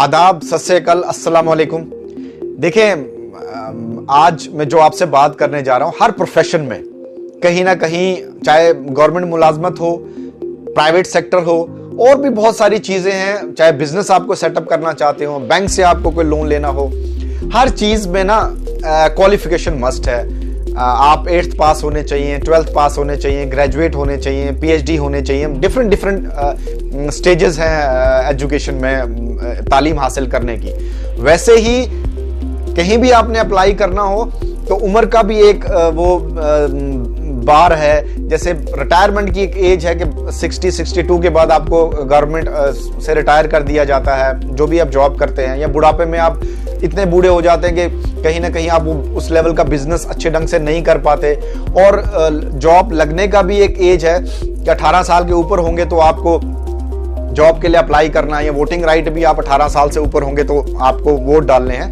आदाब, सत श्री अकाल, अस्सलाम वालेकुम। देखिए, आज मैं जो आपसे बात करने जा रहा हूं, हर प्रोफेशन में कहीं ना कहीं, चाहे गवर्नमेंट मुलाजमत हो, प्राइवेट सेक्टर हो, और भी बहुत सारी चीजें हैं, चाहे बिजनेस आपको सेटअप करना चाहते हो, बैंक से आपको कोई लोन लेना हो, हर चीज में ना क्वालिफिकेशन मस्ट है। आप 8th पास होने चाहिए, 12th पास होने चाहिए, ग्रेजुएट होने चाहिए, PhD होने चाहिए। डिफरेंट स्टेजेस हैं एजुकेशन में तालीम हासिल करने की। वैसे ही कहीं भी आपने अप्लाई करना हो तो उम्र का भी एक वो बार है। जैसे रिटायरमेंट की एक एज है कि 60-62 के बाद आपको गवर्नमेंट से रिटायर कर दिया जाता है, जो भी आप जॉब करते हैं, या बुढ़ापे में आप इतने बूढ़े हो जाते हैं कि कहीं ना कहीं आप उस लेवल का बिजनेस अच्छे ढंग से नहीं कर पाते। और जॉब लगने का भी एक एज है कि 18 साल के ऊपर होंगे तो आपको जॉब के लिए अप्लाई करना है, या वोटिंग राइट भी आप 18 साल से ऊपर होंगे तो आपको वोट डालने हैं।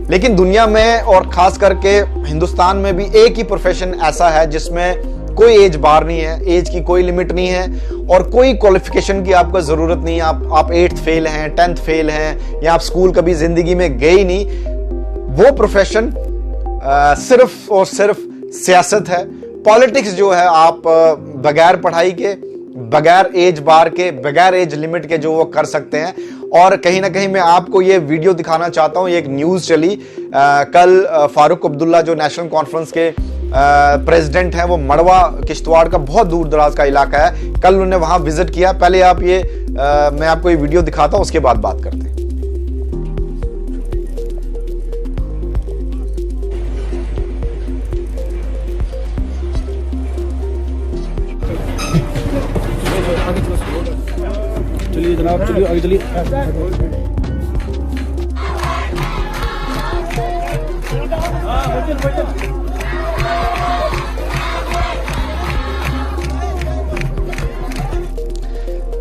लेकिन दुनिया में और खास करके हिंदुस्तान में भी एक ही प्रोफेशन ऐसा है जिसमें कोई एज बार नहीं है, एज की कोई लिमिट नहीं है, और कोई क्वालिफिकेशन की आपको जरूरत नहीं है। आप 8th फेल हैं, 10th फेल हैं, या आप स्कूल कभी जिंदगी में गए ही नहीं, वो प्रोफेशन सिर्फ और सिर्फ सियासत है। पॉलिटिक्स जो है, आप बगैर पढ़ाई के, बगैर एज बार के, बगैर एज लिमिट के जो वो कर सकते हैं। और कहीं ना कहीं मैं आपको ये वीडियो दिखाना चाहता हूं। ये एक न्यूज चली कल, फारूक अब्दुल्ला जो नेशनल कॉन्फ्रेंस के प्रेसिडेंट हैं, वो मड़वा किश्तवाड़ का बहुत दूर दराज का इलाका है, कल उन्होंने वहां विजिट किया। पहले आप ये मैं आपको ये वीडियो दिखाता हूं, उसके बाद बात करते हैं। चलिए जनाब, चलिए आगे चलिए।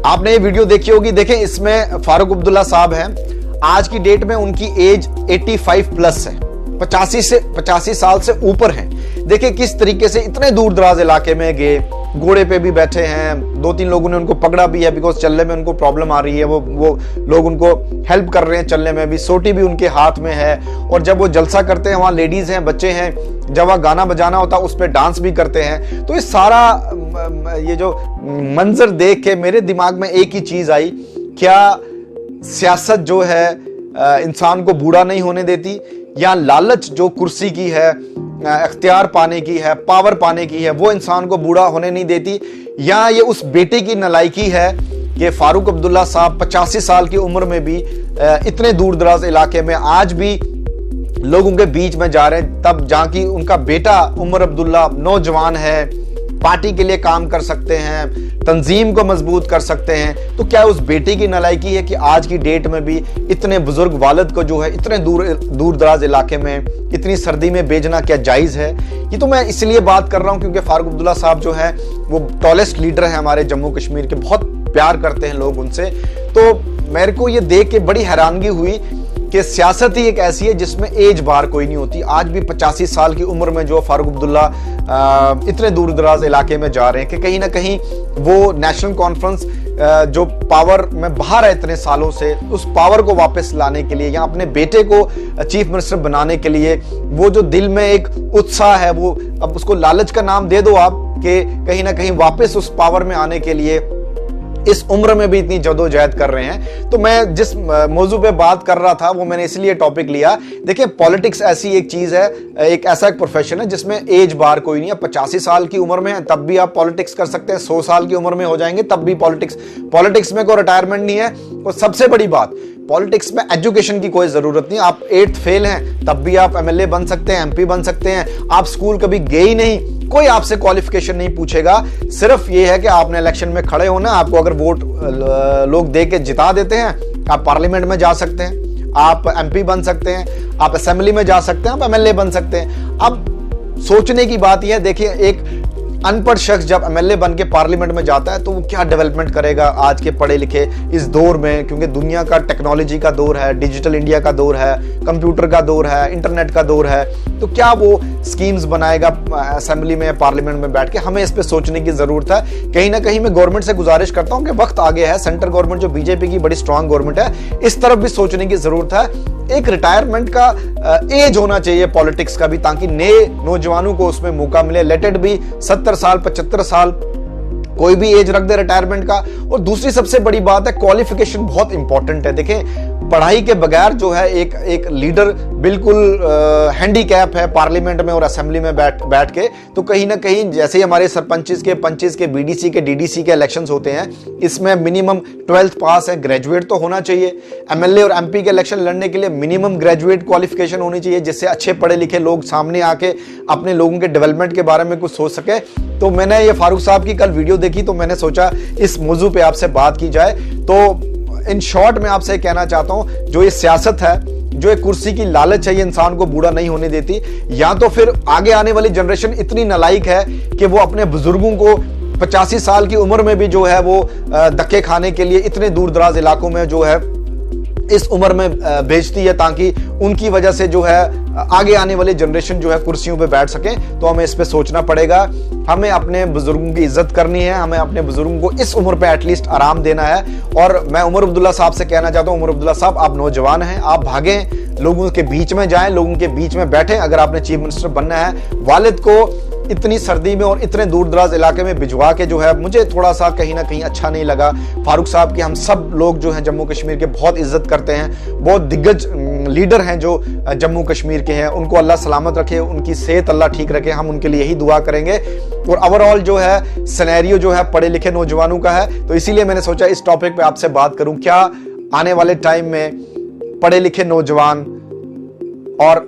आपने ये वीडियो देखी होगी। देखें, इसमें फारूक अब्दुल्ला साहब हैं। आज की डेट में उनकी एज 85 प्लस है, 85 साल से ऊपर हैं। देखिए किस तरीके से इतने दूर दराज इलाके में गए, घोड़े पे भी बैठे हैं, 2-3 लोगों ने उनको पकड़ा भी है, बिकॉज चलने में उनको प्रॉब्लम आ रही है। वो लोग उनको हेल्प कर रहे हैं चलने में भी, सोटी भी उनके हाथ में है। और जब वो जलसा करते हैं, वहाँ लेडीज हैं, बच्चे हैं, जब वहाँ गाना बजाना होता है उस पर डांस भी करते हैं। तो ये सारा ये जो मंजर देख के मेरे दिमाग में एक ही चीज आई, क्या सियासत जो है इंसान को बूढ़ा नहीं होने देती, या लालच जो कुर्सी की है, अख्तियार पाने की है, पावर पाने की है, वो इंसान को बूढ़ा होने नहीं देती, या ये उस बेटे की नालायकी है कि फारूक अब्दुल्ला साहब 85 साल की उम्र में भी इतने दूर दराज इलाके में आज भी लोगों के बीच में जा रहे हैं, तब जहाँ की उनका बेटा उमर अब्दुल्ला नौजवान है, पार्टी के लिए काम कर सकते हैं, तंजीम को मजबूत कर सकते हैं। तो क्या उस बेटे की नालायकी है कि आज की डेट में भी इतने बुजुर्ग वालिद को जो है इतने दूर दराज इलाके में इतनी सर्दी में भेजना क्या जायज है? ये तो मैं इसलिए बात कर रहा हूं क्योंकि फारूक अब्दुल्ला साहब जो है वो टॉलेस्ट लीडर है हमारे जम्मू कश्मीर के, बहुत प्यार करते हैं लोग उनसे। तो मेरे को ये देख के बड़ी हैरानगी हुई कि सियासत ही एक ऐसी है जिसमें एज बार कोई नहीं होती। आज भी 85 साल की उम्र में जो फारूक अब्दुल्ला इतने दूर दराज इलाके में जा रहे हैं कि कहीं ना कहीं वो नेशनल कॉन्फ्रेंस जो पावर में बाहर है इतने सालों से, उस पावर को वापस लाने के लिए, या अपने बेटे को चीफ मिनिस्टर बनाने के लिए, वो जो दिल में एक उत्साह है, वो अब उसको लालच का नाम दे दो आप, कि कहीं ना कहीं वापस उस पावर में आने के लिए इस उम्र में भी इतनी जदोजहद कर रहे हैं। तो मैं जिस मौजू पे बात कर रहा था वो मैंने इसलिए टॉपिक लिया। देखिए, पॉलिटिक्स ऐसी एक चीज है, एक ऐसा एक प्रोफेशन है जिसमें एज बार कोई नहीं है। 85 साल की उम्र में है तब भी आप पॉलिटिक्स कर सकते हैं, 100 साल की उम्र में हो जाएंगे तब भी पॉलिटिक्स में कोई रिटायरमेंट नहीं है। और सबसे बड़ी बात, पॉलिटिक्स में एजुकेशन की कोई जरूरत नहीं। आप 8th फेल हैं तब भी आप MLA बन सकते हैं, MP बन सकते हैं। आप स्कूल कभी गए ही नहीं, कोई आपसे क्वालिफिकेशन नहीं पूछेगा। सिर्फ ये है कि आपने इलेक्शन में खड़े होना, आपको अगर वोट लोग दे के जिता देते हैं, आप पार्लियामेंट में जा सकते हैं, आप MP बन सकते हैं, आप असेंबली में जा सकते हैं, आप MLA बन सकते हैं। अब सोचने की बात यह है, देखिए एक अनपढ़ शख्स जब MLA बन के पार्लियामेंट में जाता है तो वो क्या डेवलपमेंट करेगा आज के पढ़े लिखे इस दौर में, क्योंकि दुनिया का टेक्नोलॉजी का दौर है, डिजिटल इंडिया का दौर है, कंप्यूटर का दौर है, इंटरनेट का दौर है। तो क्या वो स्कीम्स बनाएगा असेंबली में, पार्लियामेंट में बैठ के? हमें इस पे सोचने की जरूरत है। कहीं ना कहीं मैं गवर्नमेंट से गुजारिश करता हूं कि वक्त आगे है, सेंट्रल गवर्नमेंट जो बीजेपी की बड़ी स्ट्रांग गवर्नमेंट है, इस तरफ भी सोचने की जरूरत है। एक रिटायरमेंट का एज होना चाहिए पॉलिटिक्स का भी, ताकि नए नौजवानों को उसमें मौका मिले। लेट इट बी 70 साल, 75 साल, कोई भी एज रख दे रिटायरमेंट का। और दूसरी सबसे बड़ी बात है, क्वालिफिकेशन बहुत इंपॉर्टेंट है। देखें, पढ़ाई के बगैर जो है एक लीडर बिल्कुल हैंडीकैप है पार्लियामेंट में और असेंबली में बैठ के। तो कहीं ना कहीं जैसे ही हमारे सरपंचेस के, पंचेस के, बीडीसी के, डीडीसी के इलेक्शंस होते हैं, इसमें मिनिमम 12th पास है, ग्रेजुएट तो होना चाहिए। एमएलए और एमपी के इलेक्शन लड़ने के लिए मिनिमम ग्रेजुएट क्वालिफिकेशन होनी चाहिए, जिससे अच्छे पढ़े लिखे लोग सामने आके अपने लोगों के डेवलपमेंट के बारे में कुछ सोच सके। तो मैंने ये फारूक साहब की कल वीडियो देखी, तो मैंने सोचा इस मौजू पे आपसे बात की जाए। तो इन शॉर्ट मैं आपसे कहना चाहता हूं, जो ये सियासत है, जो एक कुर्सी की लालच है, ये इंसान को बूढ़ा नहीं होने देती। या तो फिर आगे आने वाली जनरेशन इतनी नालायक है कि वो अपने बुजुर्गों को 85 साल की उम्र में भी जो है वो धक्के खाने के लिए इतने दूर दराज इलाकों में जो है इस उम्र में भेजती है, ताकि उनकी वजह से जो है आगे आने वाली जनरेशन जो है कुर्सियों पे बैठ सके। तो हमें इस पे सोचना पड़ेगा। हमें अपने बुजुर्गों की इज्जत करनी है, हमें अपने बुजुर्गों को इस उम्र पे एटलीस्ट आराम देना है। और मैं उमर अब्दुल्ला साहब से कहना चाहता हूं, उमर अब्दुल्ला साहब, आप नौजवान हैं, आप भागें, लोगों के बीच में जाएं, लोगों के बीच में बैठें। अगर आपने चीफ मिनिस्टर बनना है, वालिद को इतनी सर्दी में और इतने दूर दराज इलाके में भिजवा के जो है, मुझे थोड़ा सा कहीं ना कहीं अच्छा नहीं लगा। फारूक साहब की हम सब लोग जो हैं जम्मू कश्मीर के बहुत इज्जत करते हैं, बहुत दिग्गज लीडर हैं जो जम्मू कश्मीर के हैं। उनको अल्लाह सलामत रखे, उनकी सेहत अल्लाह ठीक रखे, हम उनके लिए यही दुआ करेंगे। और ओवरऑल जो है सिनेरियो जो है पढ़े लिखे नौजवानों का है, तो इसीलिए मैंने सोचा इस टॉपिक पे आपसे बात करूं। क्या आने वाले टाइम में पढ़े लिखे नौजवान और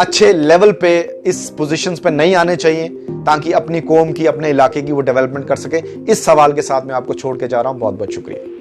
अच्छे लेवल पे इस पोजीशंस पे नहीं आने चाहिए, ताकि अपनी कौम की, अपने इलाके की वो डेवलपमेंट कर सके? इस सवाल के साथ मैं आपको छोड़ के जा रहा हूं। बहुत बहुत शुक्रिया।